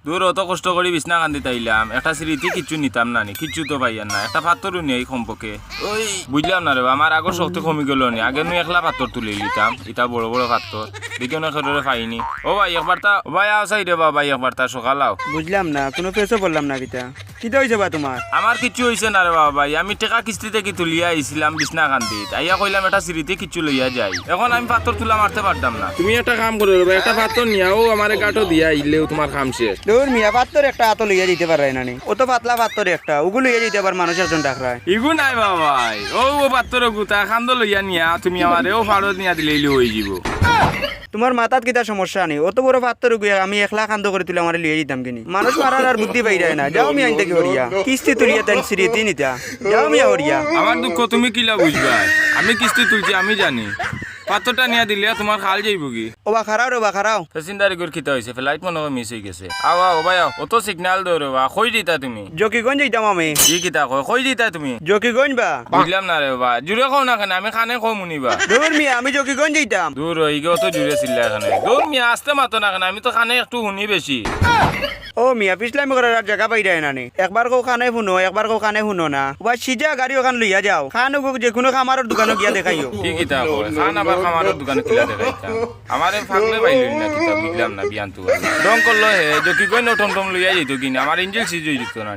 দূর অত কষ্ট করে বিছনা কান্দি তাইলাম একটা স্মৃতি কিচ্ছু নিতাম না নি, কিচ্ছু তো পাইয়ার না, একটা পাথরও নেই সম্পর্কে। ওই বুঝলাম না রে বা, আমার আগর শক্তি কমে গেল নি, আগে নু একলা পাথর তুলে নিতাম, এটা বড় বড় পাথর দেখে না খেলে পাইনি। ও ভাই একবার তা ভাই আও চাই রে বা, ভাই একবার তা সকাল আও। বুঝলাম না, কোনো পেছও বললাম না কিতা কিতা হয়েছে বা তোমার? আমার কিছু হয়েছে না রে বাবা ভাই, আমি টেকা কিস্তিতে কি তুলিয়া আইছিলাম বিছনা কান্দিত, আইয়া কইলাম একটা স্মৃতি কিচ্ছু লইয়া যাই, এখন আমি পাথর তুলা মারতে পারতাম না। তুমি একটা কাম করো রে, একটা পাথর নিয়াও আমার গাটো দিয়া আইলেও তোমার কাম শেষ। দূর মিয়া, পাত্তর একটা হাতও লইয়া দিতে পারে না নি, অত পাতলা পাত্তর একটা ওগুলো লইয়া দিতে পার মানুষ একজন ডাকরায়। ইগু নাই বাবা ভাই, ও পাথর গুতা খান্দ লইয়া নিয়া তুমি আমারে ও ফাড়ত নিয়া দিলেই হয়ে যাব। তোমার মাথাত কিতা সমস্যা নেই, অত বড় পাত্তর গুয়া আমি একলা কান্দ করে তুলে আমার লিয়ে দিতাম কিনি, মানুষ মারার আর বুদ্ধি পাইরায় না। যাও মিয়া আইতে কি হরিয়া, কিস্তি তুলিয়া তেন সিরিতি নিতা, যাও মিয়া হরিয়া। আমার দুঃখ তুমি কিলা বুঝবা, আমি কিস্তি তুলছি আমি জানি, পাথরটা নিয়া দিলে তোমার খাল যাইব কি। ওবা খারাও রে বা খারাও। পেসেঞ্জারি করে খিতা হয়েছে, ফ্লাইট মনে হয় মিস হয়ে গেছে। আও আও ভাই আও, অত সিগন্যাল দো রে বা, কই দিতা তুমি? জকিগঞ্জ যাইতাম আমি। কি কিতা কয়, কই দিতা তুমি? জকিগঞ্জ বা? বুঝলাম না রে বা, জুড়ে কও না কেন, আমি খানে কও মুনিবা। দূর মিয়া, আমি জকিগঞ্জ যাইতাম। দূর হয়ে গেও তো জুড়ে ছিল এখানে, দূর মিয়া আসতে মাতো না কেন, আমি তো খানে একটু শুনি বেশি। ও মিয়া, পিছলামি করার আর জায়গা পাইরায় না নি, একবার কো খানে শুনো একবার কো খানে শুনো না, ওবা সিজা গাড়ি ওখান লইয়া যাও, খান যে কোনো খামারের দোকানে গিয়া দেখাইও। কি কিতা কয়, খান আবার খামারের দোকানে কিলা দেখাইতাম, আমারে ফাগলে পাইলেন না কিতা, বুঝলাম না বিয়ান তো রং করলো হে যে কি কই নটম টম লইয়া যেত কিনা, আমার ইঞ্জিল সিজ হয়ে যেত না।